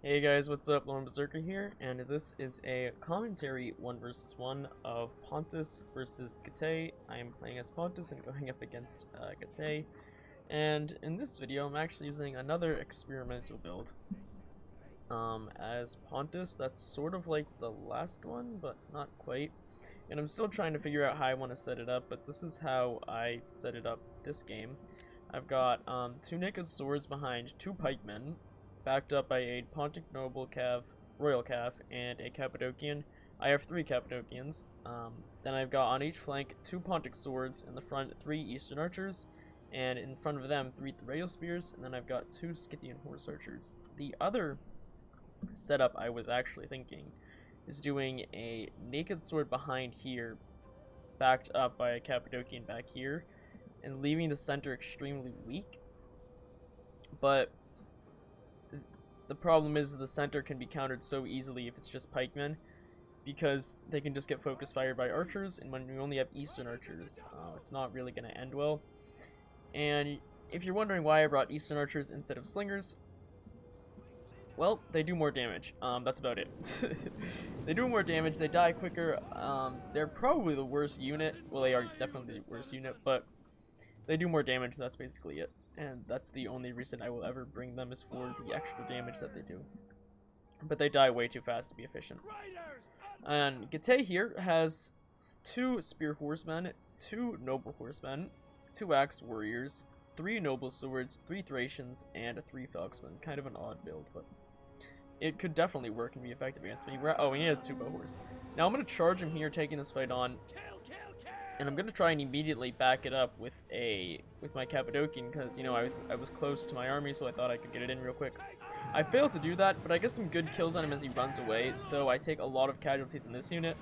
Hey guys, what's up? Lone Berserker here, and this is a commentary 1 versus 1 of Pontus versus Gate. I am playing as Pontus and going up against Gate. And in this video, I'm actually using another experimental build as Pontus. That's sort of like the last one, but not quite. And I'm still trying to figure out how I want to set it up, but this is how I set it up this game. I've got 2 naked swords behind 2 pikemen, backed up by a Pontic Noble Cav, Royal Cav, and a Cappadocian. I have 3 Cappadocians. Then I've got on each flank 2 Pontic Swords, in the front 3 Eastern Archers, and in front of them 3 Theraio Spears, and then I've got 2 Scythian Horse Archers. The other setup I was actually thinking is doing a naked sword behind here, backed up by a Cappadocian back here, and leaving the center extremely weak. But the problem is the center can be countered so easily if it's just pikemen, because they can just get focus fired by archers, and when we only have Eastern Archers, it's not really going to end well. And if you're wondering why I brought Eastern Archers instead of Slingers, well, they do more damage. That's about it. They do more damage, they die quicker. They're probably the worst unit. Well, they are definitely the worst unit, but they do more damage, that's basically it. And that's the only reason I will ever bring them, is for the extra damage that they do. But they die way too fast to be efficient. And Gate here has 2 Spear Horsemen, 2 Noble Horsemen, 2 Axe Warriors, 3 Noble Swords, 3 Thracians, and 3 Falksmen. Kind of an odd build, but it could definitely work and be effective against me. Oh, he has 2 Bow Horse. Now I'm going to charge him here, taking this fight on. And I'm going to try and immediately back it up with my Cappadocian, because, you know, I was close to my army, so I thought I could get it in real quick. I failed to do that, but I get some good kills on him as he runs away, though I take a lot of casualties in this unit.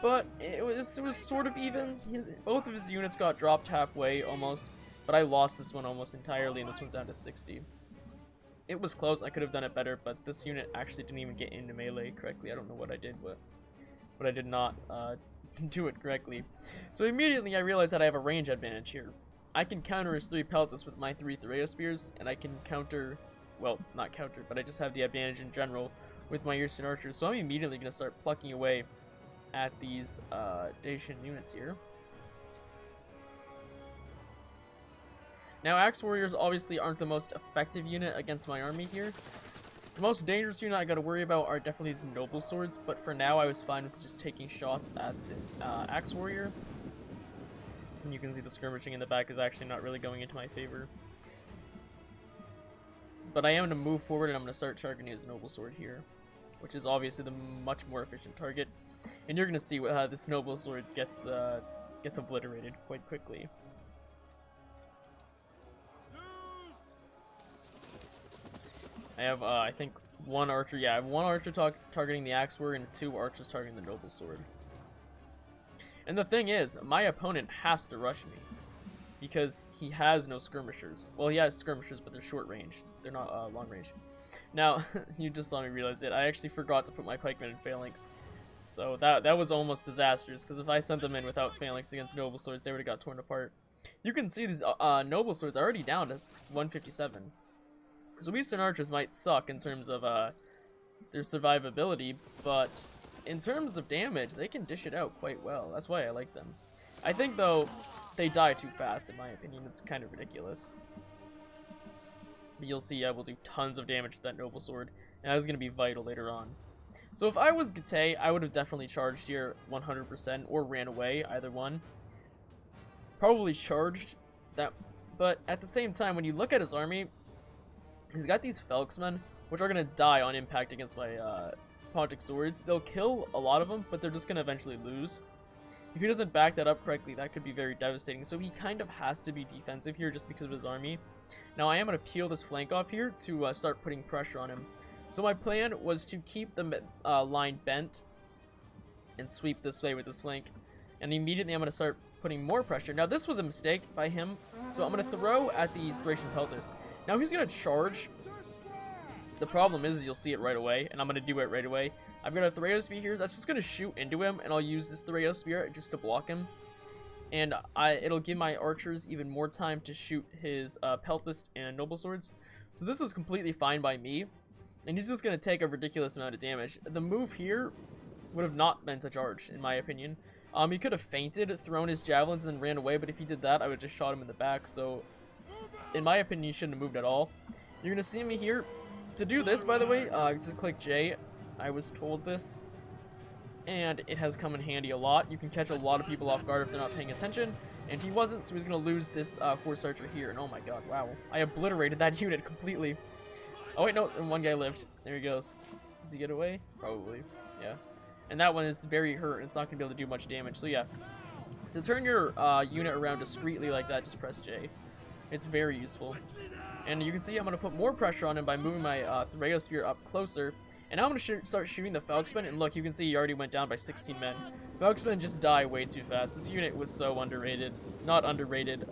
But it was sort of even. Both of his units got dropped halfway, almost, but I lost this one almost entirely, and this one's down to 60. It was close, I could have done it better, but this unit actually didn't even get into melee correctly. I don't know what I did, but I did not do it correctly. So immediately I realized that I have a range advantage here. I can counter his 3 Peltas with my 3 Theraio Spears, and I can counter, well, not counter, but I just have the advantage in general with my Eastern Archers. So I'm immediately going to start plucking away at these Dacian units here. Now, Axe Warriors obviously aren't the most effective unit against my army here. The most dangerous unit I gotta worry about are definitely these Noble Swords, but for now I was fine with just taking shots at this Axe Warrior. And you can see the skirmishing in the back is actually not really going into my favor. But I am going to move forward, and I'm going to start targeting his Noble Sword here, which is obviously the much more efficient target. And you're going to see how this Noble Sword gets obliterated quite quickly. I have, I think, 1 archer. Yeah, I have 1 archer targeting the Axe Warrior and 2 archers targeting the Noble Sword. And the thing is, my opponent has to rush me, because he has no skirmishers. Well, he has skirmishers, but they're short range. They're not long range. Now, you just saw me realize it. I actually forgot to put my pikemen in phalanx. So that was almost disastrous, because if I sent them in without phalanx against Noble Swords, they would have got torn apart. You can see these Noble Swords are already down to 157. So Eastern Archers might suck in terms of their survivability, but in terms of damage, they can dish it out quite well. That's why I like them. I think, though, they die too fast, in my opinion. It's kind of ridiculous. But you'll see I will do tons of damage to that Noble Sword, and that is going to be vital later on. So if I was Gate, I would have definitely charged here 100%, or ran away, either one. Probably charged that, but at the same time, when you look at his army, he's got these Falksmen, which are going to die on impact against my Pontic Swords. They'll kill a lot of them, but they're just going to eventually lose. If he doesn't back that up correctly, that could be very devastating. So he kind of has to be defensive here just because of his army. Now I am going to peel this flank off here to start putting pressure on him. So my plan was to keep the line bent and sweep this way with this flank. And immediately I'm going to start putting more pressure. Now this was a mistake by him, so I'm going to throw at these Thracian Peltas. Now he's going to charge. The problem is you'll see it right away, and I'm going to do it right away. I've got a Theraio Spear here that's just going to shoot into him, and I'll use this Theraio Spear just to block him. And it'll give my archers even more time to shoot his Peltist and Noble Swords. So this is completely fine by me. And he's just going to take a ridiculous amount of damage. The move here would have not been to charge, in my opinion. He could have feinted, thrown his javelins, and then ran away, but if he did that, I would have just shot him in the back, so in my opinion, he shouldn't have moved at all. You're going to see me here. To do this, by the way, just click J. I was told this, and it has come in handy a lot. You can catch a lot of people off guard if they're not paying attention, and he wasn't, so he's going to lose this horse archer here, and oh my god, wow. I obliterated that unit completely. Oh wait, no, and one guy lived. There he goes. Does he get away? Probably, yeah. And that one is very hurt, and it's not going to be able to do much damage. So yeah, to turn your unit around discreetly like that, just press J. It's very useful. And you can see I'm going to put more pressure on him by moving my Theranospear up closer. And now I'm going to start shooting the Falxman, and look, you can see he already went down by 16 men. Falxman just die way too fast. This unit was so underrated. Not underrated,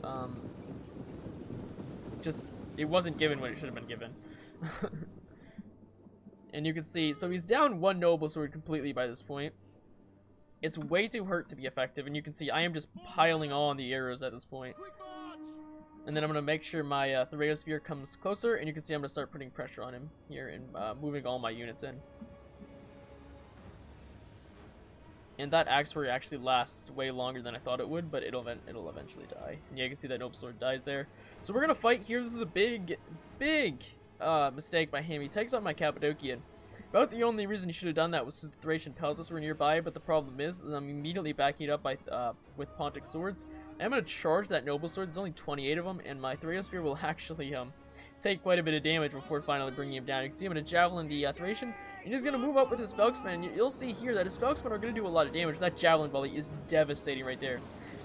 just, it wasn't given when it should have been given. And you can see, so he's down one Noble Sword completely by this point. It's way too hurt to be effective, and you can see I am just piling on the arrows at this point. And then I'm going to make sure my Theranospear comes closer, and you can see I'm going to start putting pressure on him here and moving all my units in. And that Axe Warrior actually lasts way longer than I thought it would, but it'll eventually die. And yeah, you can see that Noble Sword dies there. So we're going to fight here. This is a big mistake by him. He takes on my Cappadocian. About the only reason he should have done that was the Thracian Peltas were nearby, but the problem is I'm immediately backing it up by with Pontic Swords. I'm going to charge that Noble Sword. There's only 28 of them, and my Theranospear will actually take quite a bit of damage before finally bringing him down. You can see I'm going to Javelin the Thracian, and he's going to move up with his Falxman, and you'll see here that his Falxman are going to do a lot of damage. That Javelin volley is devastating right there.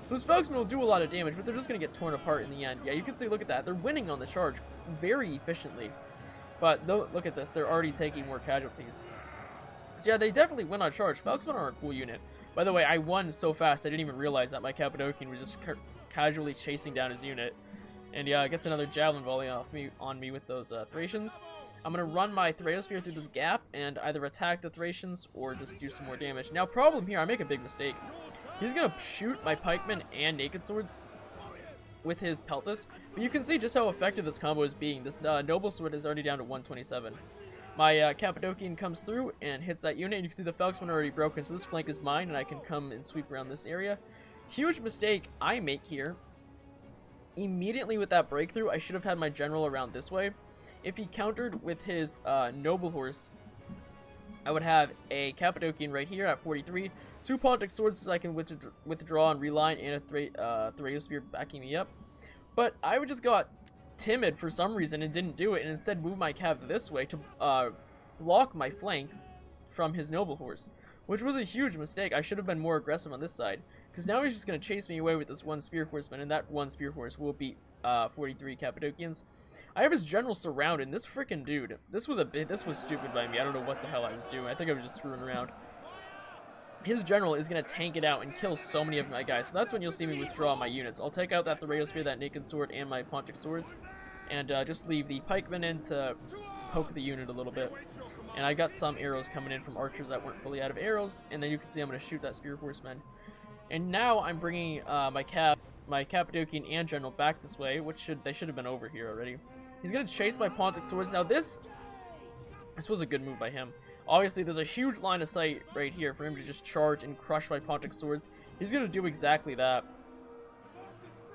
So his Falxman will do a lot of damage, but they're just going to get torn apart in the end. Yeah, you can see, look at that. They're winning on the charge very efficiently. But look at this, they're already taking more casualties. So yeah, they definitely win on charge. Falxman are a cool unit. By the way, I won so fast I didn't even realize that my Cappadocian was just casually chasing down his unit. And yeah, it gets another Javelin volley on me with those Thracians. I'm going to run my Theranospear through this gap and either attack the Thracians or just do some more damage. Now, problem here, I make a big mistake. He's going to shoot my Pikemen and Naked Swords with his Peltist, but you can see just how effective this combo is being. This Noble Sword is already down to 127. My Cappadocian comes through and hits that unit, and you can see the Falxman are already broken, so this flank is mine, and I can come and sweep around this area. Huge mistake I make here. Immediately with that breakthrough, I should have had my general around this way. If he countered with his Noble Horse, I would have a Cappadocian right here at 43, 2 Pontic Swords so I can withdraw and reline, and a Theranospear backing me up. But I would just got timid for some reason and didn't do it, and instead moved my Cav this way to block my flank from his Noble Horse, which was a huge mistake. I should have been more aggressive on this side, because now he's just going to chase me away with this one Spear Horseman, and that one Spear Horse will beat 43 Cappadocians. I have his general surrounded, and this freaking dude, this was stupid by me. I don't know what the hell I was doing. I think I was just screwing around. His general is going to tank it out and kill so many of my guys, so that's when you'll see me withdraw my units. I'll take out that Theranospear, that Naked Sword, and my Pontic Swords, and just leave the Pikemen in to poke the unit a little bit. And I got some arrows coming in from archers that weren't fully out of arrows, and then you can see I'm going to shoot that Spear Horseman. And now I'm bringing my Cappadocian and general back this way, which they should have been over here already. He's going to chase my Pontic Swords. Now this was a good move by him. Obviously, there's a huge line of sight right here for him to just charge and crush my Pontic Swords. He's going to do exactly that.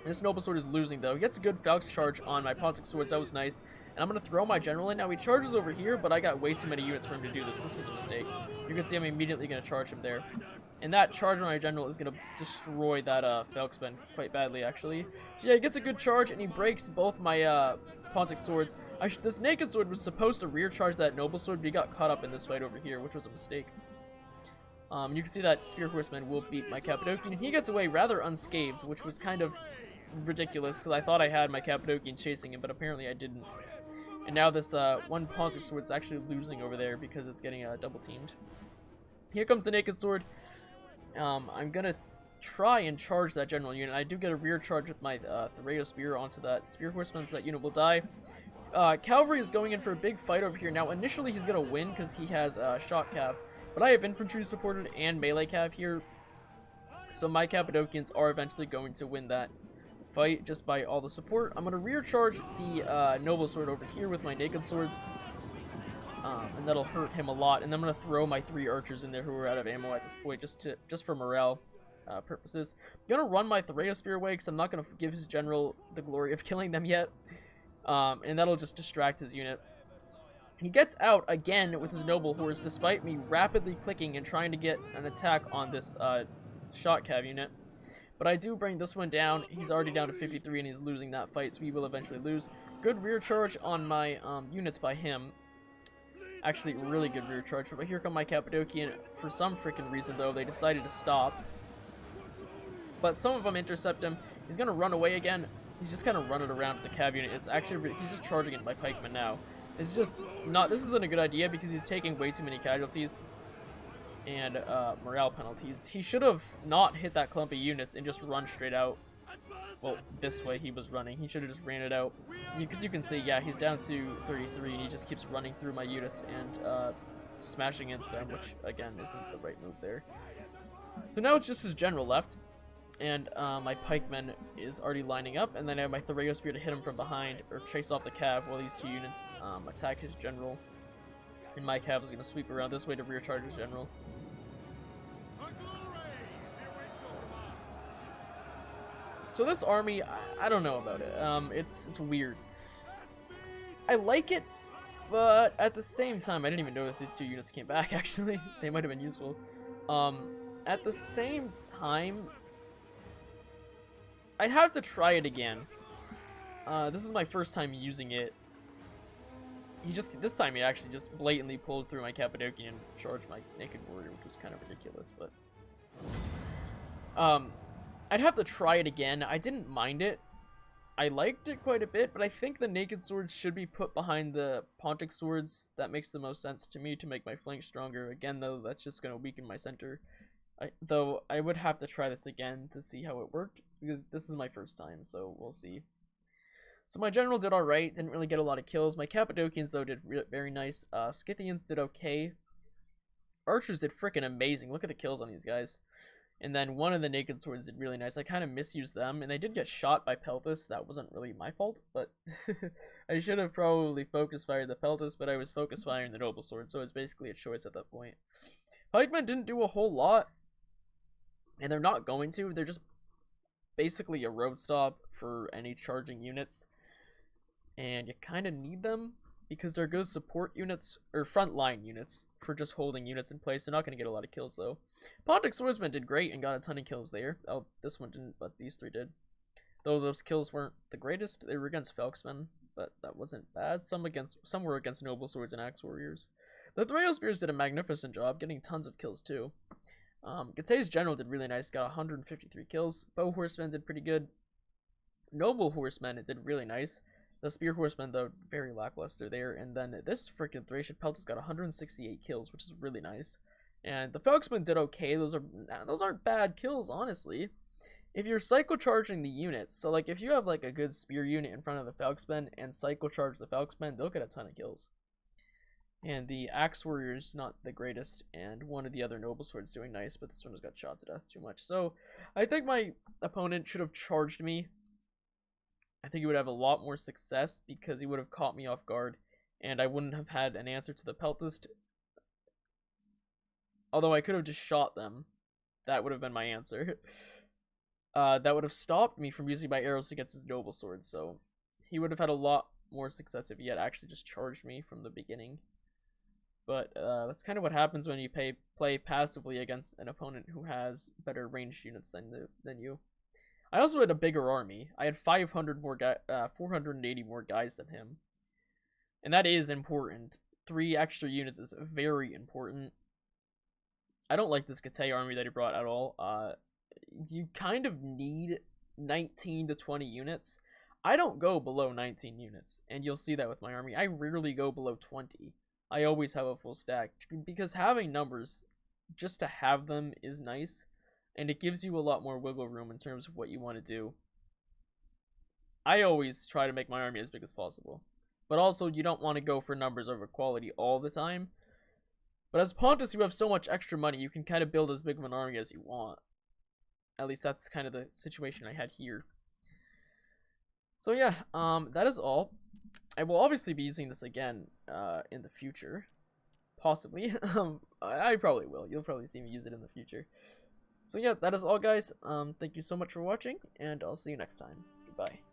This Noble Sword is losing, though. He gets a good Falx charge on my Pontic Swords. That was nice. And I'm going to throw my general in. Now, he charges over here, but I got way too many units for him to do this. This was a mistake. You can see I'm immediately going to charge him there. And that charge on my general is going to destroy that Falxman quite badly, actually. So yeah, he gets a good charge, and he breaks both my Pontic Swords. This Naked Sword was supposed to rear charge that Noble Sword, but he got caught up in this fight over here, which was a mistake. You can see that Spear Horseman will beat my Cappadocian, and he gets away rather unscathed, which was kind of ridiculous, because I thought I had my Cappadocian chasing him, but apparently I didn't. And now this one Pontic Sword is actually losing over there because it's getting double teamed. Here comes the Naked Sword. I'm going to try and charge that general unit. I do get a rear charge with my Theranospear onto that Spear Horseman, so that unit will die. Cavalry is going in for a big fight over here. Now, initially he's going to win because he has Shot Cav, but I have infantry supported and melee Cav here, so my Cappadocians are eventually going to win that fight just by all the support. I'm going to rear charge the Noble Sword over here with my Naked Swords. and that'll hurt him a lot. And I'm gonna throw my 3 archers in there who are out of ammo at this point, just for morale purposes. I'm gonna run my Thraeosphere away because I'm not gonna give his general the glory of killing them yet, and that'll just distract his unit. He gets out again with his noble horse, despite me rapidly clicking and trying to get an attack on this shot cav unit. But I do bring this one down. He's already down to 53 and he's losing that fight, so we will eventually lose. Good rear charge on my units by him. Actually, really good rear charge. But here come my Cappadocian. For some freaking reason, though, they decided to stop. But some of them intercept him. He's going to run away again. He's just kind of running around with the cav unit. It's actually, he's just charging it by pikemen now. It's just not, this isn't a good idea because he's taking way too many casualties and morale penalties. He should have not hit that clump of units and just run straight out. Well, this way he was running. He should have just ran it out. Because you can see, yeah, he's down to 33 and he just keeps running through my units and smashing into them, which, again, isn't the right move there. So now it's just his general left. And my pikeman is already lining up, and then I have my Thraeosphere to hit him from behind, or chase off the cav while these 2 units attack his general. And my cav is going to sweep around this way to rear charge his general. So this army, I don't know about it. It's weird. I like it, but at the same time, I didn't even notice these 2 units came back, actually. They might have been useful. At the same time, I'd have to try it again. This is my first time using it. This time he actually just blatantly pulled through my Cappadocian and charged my Naked Warrior, which was kind of ridiculous, but I'd have to try it again. I didn't mind it. I liked it quite a bit, but I think the Naked Swords should be put behind the Pontic Swords. That makes the most sense to me to make my flank stronger. Again, though, that's just going to weaken my center. Though I would have to try this again to see how it worked, because this is my first time, so we'll see. So my general did alright, didn't really get a lot of kills. My Cappadocians, though, did very nice. Scythians did okay. Archers did freaking amazing. Look at the kills on these guys. And then one of the Naked Swords did really nice. I kind of misused them, and they did get shot by Peltus. That wasn't really my fault, but I should have probably focus fired the Peltus, but I was focus firing the Noble Sword, so it was basically a choice at that point. Pikemen didn't do a whole lot, and they're not going to. They're just basically a road stop for any charging units, and you kind of need them because they're good support units, or frontline units, for just holding units in place. They're not going to get a lot of kills, though. Pontic Swordsman did great and got a ton of kills there. Oh, this one didn't, but these 3 did. Though those kills weren't the greatest. They were against Felksmen, but that wasn't bad. Some were against Noble Swords and Axe Warriors. The Thraeospheres did a magnificent job, getting tons of kills, too. Gatei's general did really nice, got 153 kills. Bow Horsemen did pretty good. Noble Horsemen, it did really nice. The Spear Horsemen, though, very lackluster there. And then this freaking Thracian Peltus got 168 kills, which is really nice. And the Felksmen did okay. Those aren't bad kills, honestly. If you're cycle charging the units, so like if you have like a good spear unit in front of the Felksmen and cycle charge the Felksmen, they'll get a ton of kills. And the Axe Warrior's not the greatest, and one of the other Noble Swords doing nice, but this one has got shot to death too much. So I think my opponent should have charged me. I think he would have a lot more success because he would have caught me off guard, and I wouldn't have had an answer to the Peltus. Although I could have just shot them. That would have been my answer. That would have stopped me from using my arrows against his Noble Sword, so he would have had a lot more success if he had actually just charged me from the beginning. But that's kind of what happens when you play passively against an opponent who has better ranged units than you. I also had a bigger army. I had 480 more guys than him. And that is important. 3 extra units is very important. I don't like this Gatei army that he brought at all. You kind of need 19 to 20 units. I don't go below 19 units, and you'll see that with my army. I rarely go below 20. I always have a full stack, because having numbers, just to have them, is nice. And it gives you a lot more wiggle room in terms of what you want to do. I always try to make my army as big as possible. But also, you don't want to go for numbers over quality all the time. But as Pontus, you have so much extra money, you can kind of build as big of an army as you want. At least that's kind of the situation I had here. So yeah, that is all. I will obviously be using this again in the future. possibly. I probably will. You'll probably see me use it in the future. So yeah, that is all, guys. Thank you so much for watching, and I'll see you next time. Goodbye.